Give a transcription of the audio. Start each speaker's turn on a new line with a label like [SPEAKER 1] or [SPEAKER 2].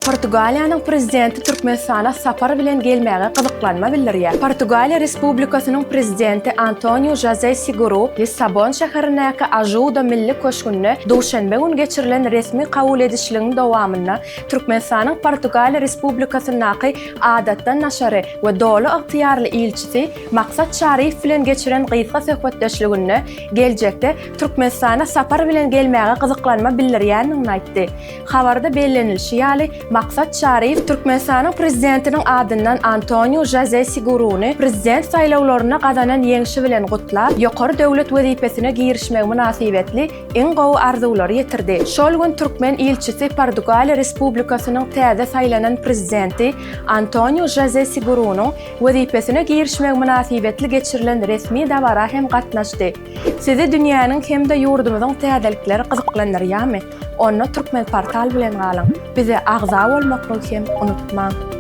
[SPEAKER 1] Portugaliýanyň prezidenti Türkmenistana sapar bilen gelmäge gyzyklanma bildirýär. Portugaliýa Respublikasynyň prezidenti Antonio José Seguro Lissabon şäherindäki Ajuda milli köşgünni duşanbe gün geçirilen resmi kabul edişliginiň dowamyna Türkmenistanyň Portugaliýa Respublikasynyňky adatdan naşary we dowly ygtyýarly ilçisi Maksat Şarif bilen geçiren gysga söhbetdeşligini geljekde Türkmenistana sapar bilen gelmäge gyzyklanma bildirýänini aýtdy. Habarda bellenilşi ýaly Maksat Şarif Türkmenistanyň prezidentiniň adyndan Antonio José Seguro'ny prezident saýlawlaryna gazanan ýeňişi bilen gutlap, ýokary döwlet wezipesine girişmek münasibetli iň gowy arzulary ýetirdi. Şol gün Türkmen ilçisi Portugaliýa Respublikasynyň täze saýlanan prezidenti Antonio José Seguro'nyň wezipesine girişmek münasibetli geçirilen resmi dabara hem gatnaşdy. Sizi dünýäniň hem de ýurdumyzyň täzelikleri gyzyklandyrýarmy? Onu Türkmen portal bilen galyň. Bize agza bolmakly hem unutmaň.